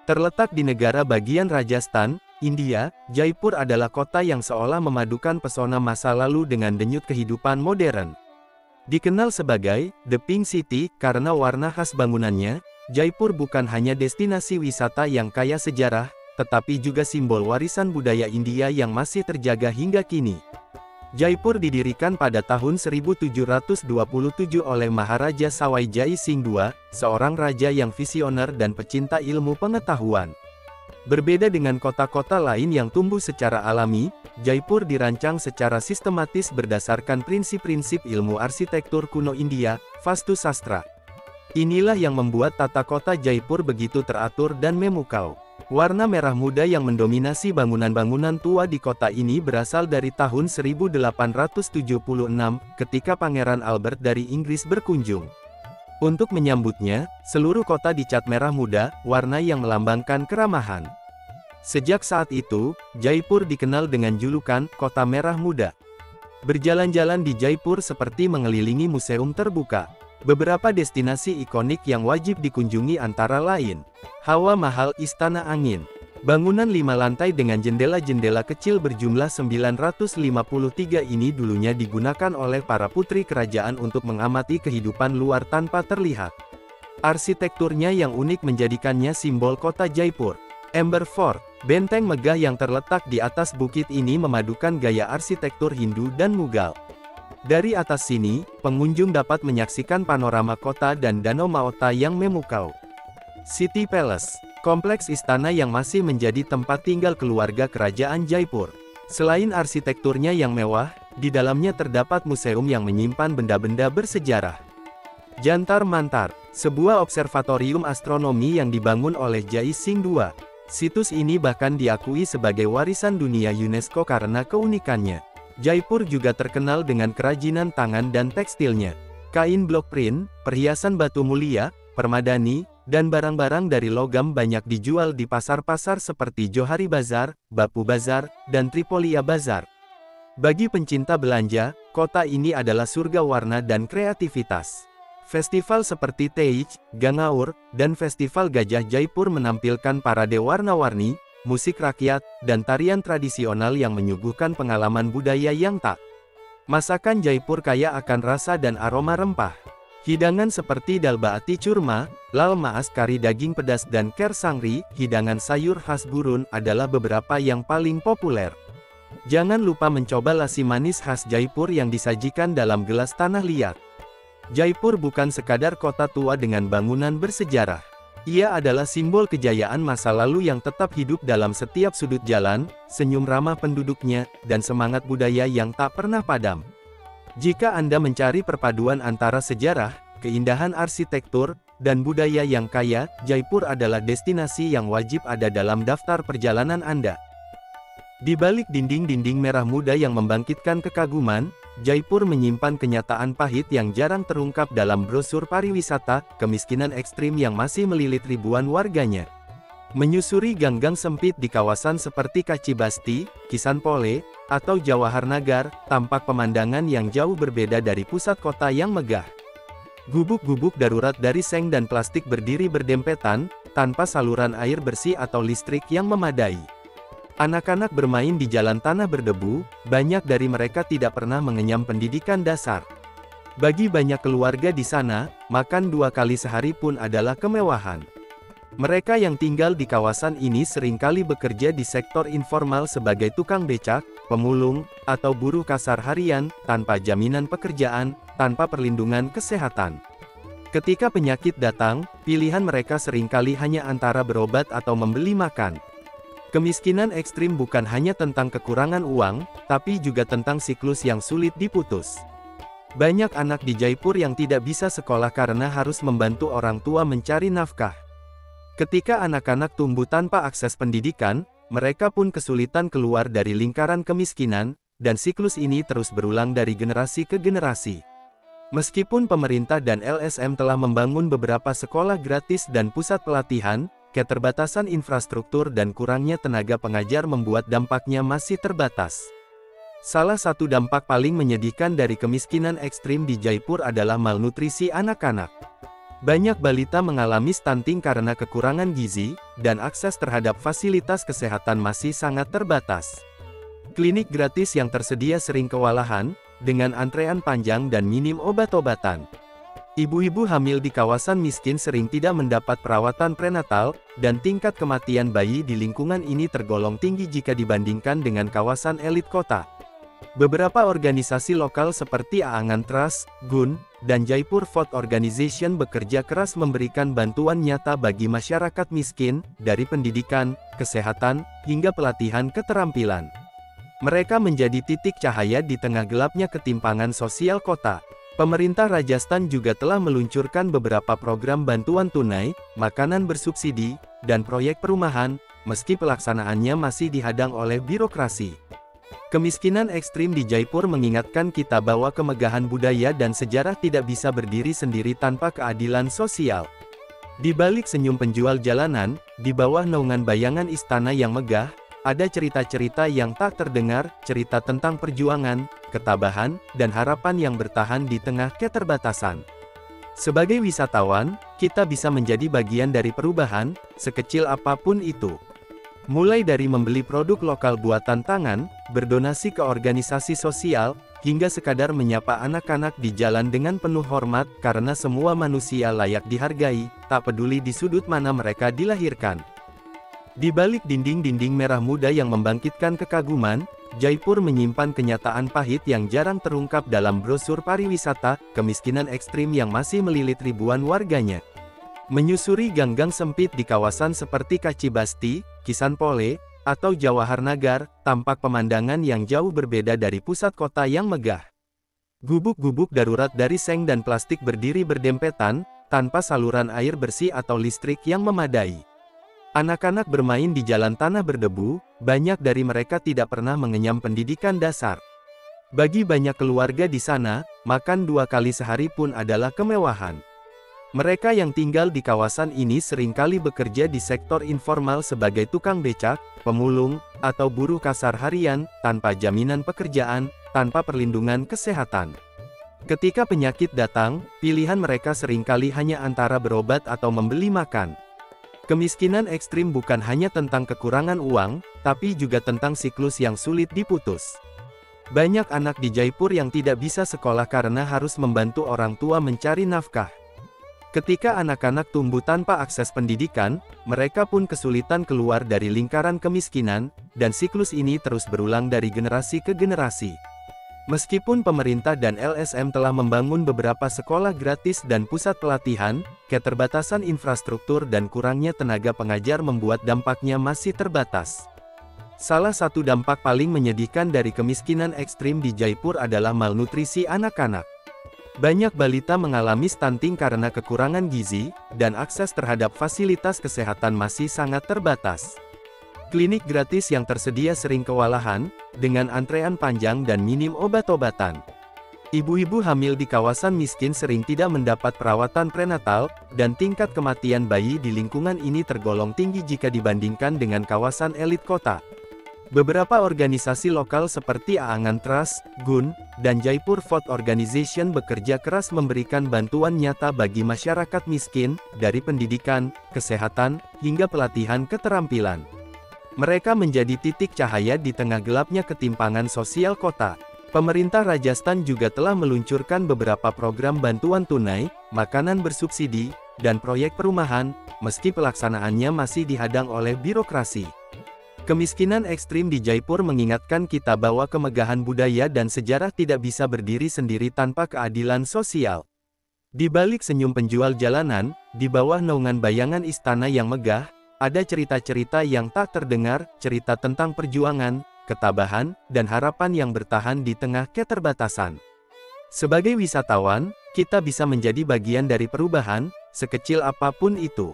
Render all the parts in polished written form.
Terletak di negara bagian Rajasthan, India, Jaipur adalah kota yang seolah memadukan pesona masa lalu dengan denyut kehidupan modern. Dikenal sebagai The Pink City karena warna khas bangunannya, Jaipur bukan hanya destinasi wisata yang kaya sejarah, tetapi juga simbol warisan budaya India yang masih terjaga hingga kini. Jaipur didirikan pada tahun 1727 oleh Maharaja Sawai Jai Singh II, seorang raja yang visioner dan pecinta ilmu pengetahuan. Berbeda dengan kota-kota lain yang tumbuh secara alami, Jaipur dirancang secara sistematis berdasarkan prinsip-prinsip ilmu arsitektur kuno India, Vastu Sastra. Inilah yang membuat tata kota Jaipur begitu teratur dan memukau. Warna merah muda yang mendominasi bangunan-bangunan tua di kota ini berasal dari tahun 1876, ketika Pangeran Albert dari Inggris berkunjung. Untuk menyambutnya, seluruh kota dicat merah muda, warna yang melambangkan keramahan. Sejak saat itu, Jaipur dikenal dengan julukan Kota Merah Muda. Berjalan-jalan di Jaipur seperti mengelilingi museum terbuka. Beberapa destinasi ikonik yang wajib dikunjungi antara lain: Hawa Mahal Istana Angin. Bangunan 5 lantai dengan jendela-jendela kecil berjumlah 953 ini dulunya digunakan oleh para putri kerajaan untuk mengamati kehidupan luar tanpa terlihat. Arsitekturnya yang unik menjadikannya simbol kota Jaipur. Amber Fort, benteng megah yang terletak di atas bukit ini memadukan gaya arsitektur Hindu dan Mughal. Dari atas sini, pengunjung dapat menyaksikan panorama kota dan Danau Maota yang memukau. City Palace, kompleks istana yang masih menjadi tempat tinggal keluarga kerajaan Jaipur. Selain arsitekturnya yang mewah, di dalamnya terdapat museum yang menyimpan benda-benda bersejarah. Jantar Mantar, sebuah observatorium astronomi yang dibangun oleh Jai Singh II. Situs ini bahkan diakui sebagai warisan dunia UNESCO karena keunikannya. Jaipur juga terkenal dengan kerajinan tangan dan tekstilnya. Kain block print, perhiasan batu mulia, permadani, dan barang-barang dari logam banyak dijual di pasar-pasar seperti Johari Bazar, Bapu Bazar, dan Tripolia Bazar. Bagi pencinta belanja, kota ini adalah surga warna dan kreativitas. Festival seperti Teij, Gangaur, dan Festival Gajah Jaipur menampilkan parade warna-warni, musik rakyat, dan tarian tradisional yang menyuguhkan pengalaman budaya yang tak. Masakan Jaipur kaya akan rasa dan aroma rempah. Hidangan seperti dal baati curma, lal maas kari daging pedas dan ker sangri, hidangan sayur khas gurun adalah beberapa yang paling populer. Jangan lupa mencoba lassi manis khas Jaipur yang disajikan dalam gelas tanah liat. Jaipur bukan sekadar kota tua dengan bangunan bersejarah. Ia adalah simbol kejayaan masa lalu yang tetap hidup dalam setiap sudut jalan, senyum ramah penduduknya, dan semangat budaya yang tak pernah padam. Jika Anda mencari perpaduan antara sejarah, keindahan arsitektur, dan budaya yang kaya, Jaipur adalah destinasi yang wajib ada dalam daftar perjalanan Anda. Di balik dinding-dinding merah muda yang membangkitkan kekaguman, Jaipur menyimpan kenyataan pahit yang jarang terungkap dalam brosur pariwisata, kemiskinan ekstrim yang masih melilit ribuan warganya. Menyusuri gang-gang sempit di kawasan seperti Kachibasti, Kisanpole, atau Jawaharnagar, tampak pemandangan yang jauh berbeda dari pusat kota yang megah. Gubuk-gubuk darurat dari seng dan plastik berdiri berdempetan, tanpa saluran air bersih atau listrik yang memadai. Anak-anak bermain di jalan tanah berdebu, banyak dari mereka tidak pernah mengenyam pendidikan dasar. Bagi banyak keluarga di sana, makan 2 kali sehari pun adalah kemewahan. Mereka yang tinggal di kawasan ini seringkali bekerja di sektor informal sebagai tukang becak, pemulung, atau buruh kasar harian, tanpa jaminan pekerjaan, tanpa perlindungan kesehatan. Ketika penyakit datang, pilihan mereka seringkali hanya antara berobat atau membeli makan. Kemiskinan ekstrim bukan hanya tentang kekurangan uang, tapi juga tentang siklus yang sulit diputus. Banyak anak di Jaipur yang tidak bisa sekolah karena harus membantu orang tua mencari nafkah. Ketika anak-anak tumbuh tanpa akses pendidikan, mereka pun kesulitan keluar dari lingkaran kemiskinan, dan siklus ini terus berulang dari generasi ke generasi. Meskipun pemerintah dan LSM telah membangun beberapa sekolah gratis dan pusat pelatihan, keterbatasan infrastruktur dan kurangnya tenaga pengajar membuat dampaknya masih terbatas. Salah satu dampak paling menyedihkan dari kemiskinan ekstrim di Jaipur adalah malnutrisi anak-anak. Banyak balita mengalami stunting karena kekurangan gizi, dan akses terhadap fasilitas kesehatan masih sangat terbatas. Klinik gratis yang tersedia sering kewalahan, dengan antrean panjang dan minim obat-obatan. Ibu-ibu hamil di kawasan miskin sering tidak mendapat perawatan prenatal, dan tingkat kematian bayi di lingkungan ini tergolong tinggi jika dibandingkan dengan kawasan elit kota. Beberapa organisasi lokal seperti Aangan Trust, GUN, dan Jaipur Food Organization bekerja keras memberikan bantuan nyata bagi masyarakat miskin, dari pendidikan, kesehatan, hingga pelatihan keterampilan. Mereka menjadi titik cahaya di tengah gelapnya ketimpangan sosial kota. Pemerintah Rajasthan juga telah meluncurkan beberapa program bantuan tunai, makanan bersubsidi, dan proyek perumahan, meski pelaksanaannya masih dihadang oleh birokrasi. Kemiskinan ekstrim di Jaipur mengingatkan kita bahwa kemegahan budaya dan sejarah tidak bisa berdiri sendiri tanpa keadilan sosial. Di balik senyum penjual jalanan, di bawah naungan bayangan istana yang megah, ada cerita-cerita yang tak terdengar, cerita tentang perjuangan, ketabahan, dan harapan yang bertahan di tengah keterbatasan. Sebagai wisatawan, kita bisa menjadi bagian dari perubahan, sekecil apapun itu. Mulai dari membeli produk lokal buatan tangan, berdonasi ke organisasi sosial, hingga sekadar menyapa anak-anak di jalan dengan penuh hormat, karena semua manusia layak dihargai, tak peduli di sudut mana mereka dilahirkan. Di balik dinding-dinding merah muda yang membangkitkan kekaguman, Jaipur menyimpan kenyataan pahit yang jarang terungkap dalam brosur pariwisata, kemiskinan ekstrim yang masih melilit ribuan warganya. Menyusuri gang-gang sempit di kawasan seperti Kacibasti, Kisanpole, atau Jawaharnagar, tampak pemandangan yang jauh berbeda dari pusat kota yang megah. Gubuk-gubuk darurat dari seng dan plastik berdiri berdempetan, tanpa saluran air bersih atau listrik yang memadai. Anak-anak bermain di jalan tanah berdebu, banyak dari mereka tidak pernah mengenyam pendidikan dasar. Bagi banyak keluarga di sana, makan 2 kali sehari pun adalah kemewahan. Mereka yang tinggal di kawasan ini seringkali bekerja di sektor informal sebagai tukang becak, pemulung, atau buruh kasar harian, tanpa jaminan pekerjaan, tanpa perlindungan kesehatan. Ketika penyakit datang, pilihan mereka seringkali hanya antara berobat atau membeli makan. Kemiskinan ekstrim bukan hanya tentang kekurangan uang, tapi juga tentang siklus yang sulit diputus. Banyak anak di Jaipur yang tidak bisa sekolah karena harus membantu orang tua mencari nafkah. Ketika anak-anak tumbuh tanpa akses pendidikan, mereka pun kesulitan keluar dari lingkaran kemiskinan, dan siklus ini terus berulang dari generasi ke generasi. Meskipun pemerintah dan LSM telah membangun beberapa sekolah gratis dan pusat pelatihan, keterbatasan infrastruktur dan kurangnya tenaga pengajar membuat dampaknya masih terbatas. Salah satu dampak paling menyedihkan dari kemiskinan ekstrim di Jaipur adalah malnutrisi anak-anak. Banyak balita mengalami stunting karena kekurangan gizi, dan akses terhadap fasilitas kesehatan masih sangat terbatas. Klinik gratis yang tersedia sering kewalahan, dengan antrean panjang dan minim obat-obatan. Ibu-ibu hamil di kawasan miskin sering tidak mendapat perawatan prenatal, dan tingkat kematian bayi di lingkungan ini tergolong tinggi jika dibandingkan dengan kawasan elit kota. Beberapa organisasi lokal seperti Aangan Trust, GUN, dan Jaipur Food Organization bekerja keras memberikan bantuan nyata bagi masyarakat miskin, dari pendidikan, kesehatan, hingga pelatihan keterampilan. Mereka menjadi titik cahaya di tengah gelapnya ketimpangan sosial kota. Pemerintah Rajasthan juga telah meluncurkan beberapa program bantuan tunai, makanan bersubsidi, dan proyek perumahan, meski pelaksanaannya masih dihadang oleh birokrasi. Kemiskinan ekstrim di Jaipur mengingatkan kita bahwa kemegahan budaya dan sejarah tidak bisa berdiri sendiri tanpa keadilan sosial. Di balik senyum penjual jalanan, di bawah naungan bayangan istana yang megah, ada cerita-cerita yang tak terdengar, cerita tentang perjuangan, ketabahan, dan harapan yang bertahan di tengah keterbatasan. Sebagai wisatawan, kita bisa menjadi bagian dari perubahan, sekecil apapun itu.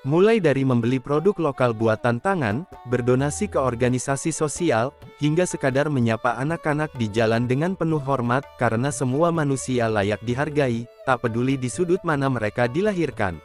Mulai dari membeli produk lokal buatan tangan, berdonasi ke organisasi sosial, hingga sekadar menyapa anak-anak di jalan dengan penuh hormat, karena semua manusia layak dihargai, tak peduli di sudut mana mereka dilahirkan.